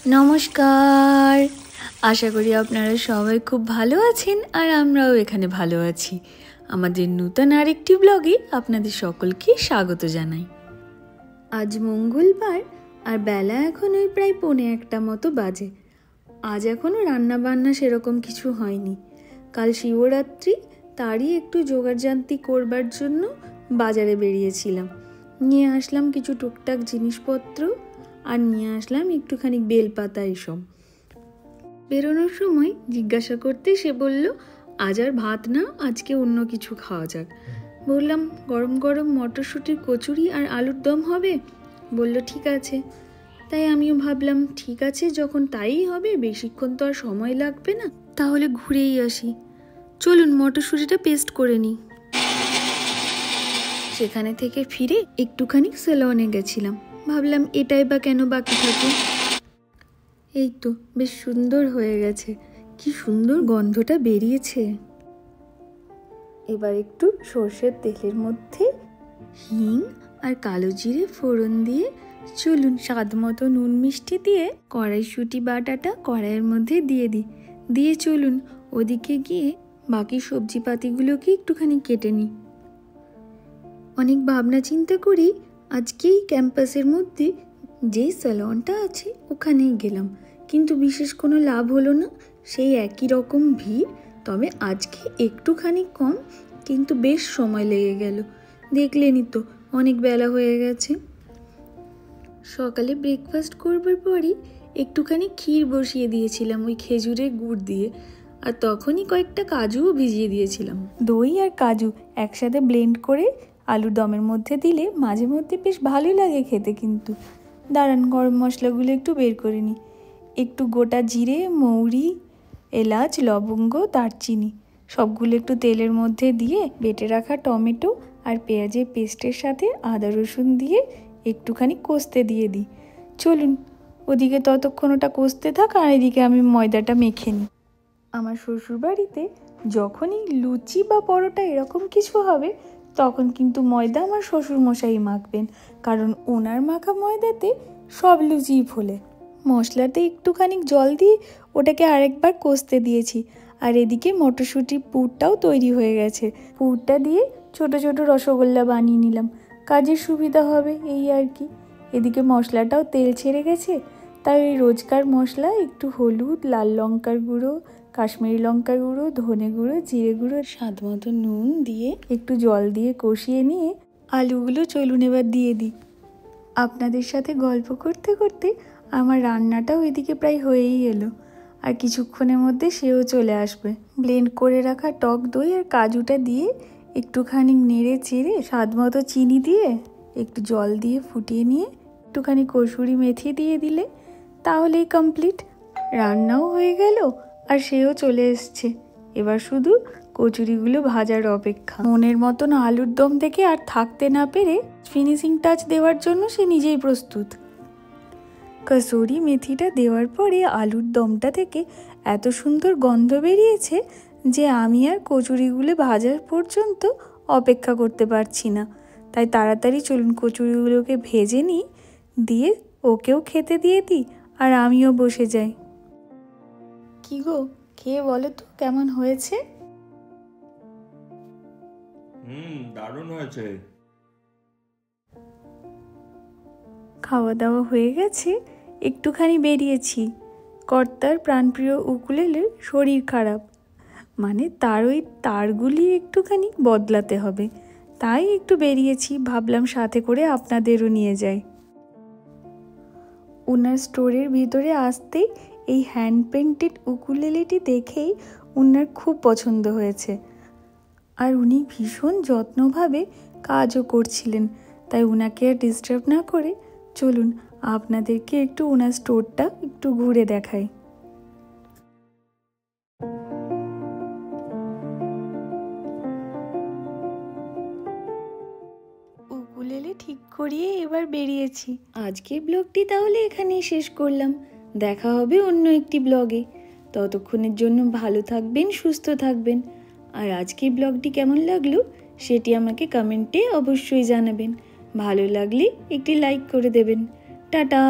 নমস্কার, আশা করি আপনারা সবাই খুব ভালো আছেন আর আমরাও এখানে ভালো আছি। আমাদের নতুন আরেকটি ব্লগে আপনাদের সকলকে স্বাগত জানাই। আজ মঙ্গলবার আর বেলা এখন ওই প্রায় 1:45 মতো বাজে। আজ এখনও রান্নাবান্না সেরকম কিছু হয়নি। কাল শিবরাত্রি, তারই একটু জোগাড়জান্তি করবার জন্য বাজারে বেরিয়েছিলাম। নিয়ে আসলাম কিছু টুকটাক জিনিসপত্র আর নিয়ে আসলাম একটুখানি বেলপাতা। এসব বেরোনোর সময় জিজ্ঞাসা করতে সে বলল, আজ আর ভাত না, আজকে অন্য কিছু খাওয়া যাক। বললাম, গরম গরম মটরশুঁটির কচুরি আর আলুর দম হবে? বলল ঠিক আছে। তাই আমিও ভাবলাম ঠিক আছে, যখন তাই হবে, বেশিক্ষণ তো আর সময় লাগবে না, তাহলে ঘুরেই আসি। চলুন মটরশুঁটিটা পেস্ট করে নিই। সেখানে থেকে ফিরে একটুখানি সেলনে গেছিলাম। ভাবলাম এটাই বা কেন বাকি থাকে। এই তো বেশ সুন্দর হয়ে গেছে, কি সুন্দর গন্ধটা বেরিয়েছে। এবার একটু সর্ষের তেলের মধ্যে হিং আর কালো জিরে ফোড়ন দিয়ে, চলুন স্বাদ মতো নুন মিষ্টি দিয়ে কড়াইশুঁটি বাটাটা কড়াইয়ের মধ্যে দিয়ে চলুন ওদিকে গিয়ে বাকি সবজিপাতিগুলোকে একটুখানি কেটে নিই। অনেক ভাবনা চিন্তা করি আজকেই ক্যাম্পাসের মধ্যে যেই স্যালনটা আছে ওখানেই গেলাম, কিন্তু বিশেষ কোনো লাভ হলো না। সেই একই রকম ভিড়, তবে আজকে একটুখানি কম, কিন্তু বেশ সময় লেগে গেল। দেখলেনই তো অনেক বেলা হয়ে গেছে। সকালে ব্রেকফাস্ট করবার পরই একটুখানি ক্ষীর বসিয়ে দিয়েছিলাম ওই খেজুরের গুড় দিয়ে, আর তখনই কয়েকটা কাজুও ভিজিয়ে দিয়েছিলাম। দই আর কাজু একসাথে ব্লেন্ড করে আলুর দমের মধ্যে দিলে মাঝে মধ্যে বেশ ভালোই লাগে খেতে। কিন্তু দাঁড়ান, গরম মশলাগুলো একটু বের করে নিই। একটু গোটা জিরে, মৌরি, এলাচ, লবঙ্গ, দারচিনি সবগুলো একটু তেলের মধ্যে দিয়ে বেটে রাখা টমেটো আর পেঁয়াজের পেস্টের সাথে আদা রসুন দিয়ে একটুখানি কষতে দিয়ে দিই। চলুন ওদিকে ততক্ষণ ওটা কষতে থাক, আর এদিকে আমি ময়দাটা মেখে নিই। আমার শ্বশুরবাড়িতে যখনই লুচি বা পরোটা এরকম কিছু হবে, তখন কিন্তু ময়দা আমার শ্বশুরমশাই মাখবেন, কারণ ওনার মাখা ময়দাতে সব লুচিই ফোলে। মশলাতে একটুখানি জল দিয়ে ওটাকে আরেকবার কষতে দিয়েছি, আর এদিকে মটরশুঁটির পুরটাও তৈরি হয়ে গেছে। পুরটা দিয়ে ছোট ছোট রসগোল্লা বানিয়ে নিলাম, কাজের সুবিধা হবে এই আর কি। এদিকে মশলাটাও তেল ছেড়ে গেছে, তাই ওই রোজকার মশলা একটু হলুদ, লাল লঙ্কার গুঁড়ো, কাশ্মীরি লঙ্কার গুঁড়ো, ধনে গুঁড়ো, জিরে গুঁড়ো, স্বাদ মতো নুন দিয়ে একটু জল দিয়ে কষিয়ে নিয়ে আলুগুলো চলুন এবার দিয়ে দিই। আপনাদের সাথে গল্প করতে করতে আমার রান্নাটাও এদিকে প্রায় হয়েই এলো, আর কিছুক্ষণের মধ্যে সেও চলে আসবে। ব্লেন্ড করে রাখা টক দই আর কাজুটা দিয়ে একটুখানি নেড়ে চেড়ে স্বাদ মতো চিনি দিয়ে একটু জল দিয়ে ফুটিয়ে নিয়ে একটুখানি কসুরি মেথি দিয়ে দিলে তাহলেই কমপ্লিট। রান্নাও হয়ে গেল আর সেও চলে এসছে। এবার শুধু কচুরিগুলো ভাজার অপেক্ষা। মনের মতন আলুর দম দেখে আর থাকতে না পেরে ফিনিশিং টাচ দেওয়ার জন্য সে নিজেই প্রস্তুত। কসুরি মেথিটা দেওয়ার পরে আলুর দমটা থেকে এত সুন্দর গন্ধ বেরিয়েছে যে আমি আর কচুরিগুলো ভাজার পর্যন্ত অপেক্ষা করতে পারছি না। তাই তাড়াতাড়ি চলুন কচুরিগুলোকে ভেজে নিই, দিয়ে ওকেও খেতে দিয়ে দিই আর আমিও বসে যাই। কি গো, খেয়ে বলো তো কেমন হয়েছে? দারুণ হয়েছে। খাওয়া দাওয়া হয়ে গেছে, একটুখানি বেরিয়েছি। কর্তার প্রাণপ্রিয় উকুলেলের শরীর খারাপ, মানে তার ওই তারগুলি একটুখানি বদলাতে হবে, তাই একটু বেরিয়েছি। ভাবলাম সাথে করে আপনাদেরও নিয়ে যাই। ওনার স্টোরের ভিতরে আসতেই এই হ্যান্ড পেন্টেড উকুলেলেটি দেখেই ওনার খুব পছন্দ হয়েছে, আর উনি ভীষণ যত্নভাবে কাজও করছিলেন। তাই ওনাকে আর ডিস্টার্ব না করে চলুন আপনাদেরকে একটু ওনার স্টোরটা একটু ঘুরে দেখাই। উকুলেলে ঠিক করিয়ে এবার বেরিয়েছি। আজকের ব্লগটি তাহলে এখানেই শেষ করলাম। দেখা হবে অন্য একটি ব্লগে। ততক্ষণের জন্য ভালো থাকবেন, সুস্থ থাকবেন। আর আজকের ব্লগটি কেমন লাগলো সেটি আমাকে কমেন্টে অবশ্যই জানাবেন। ভালো লাগলে একটি লাইক করে দেবেন। টাটা।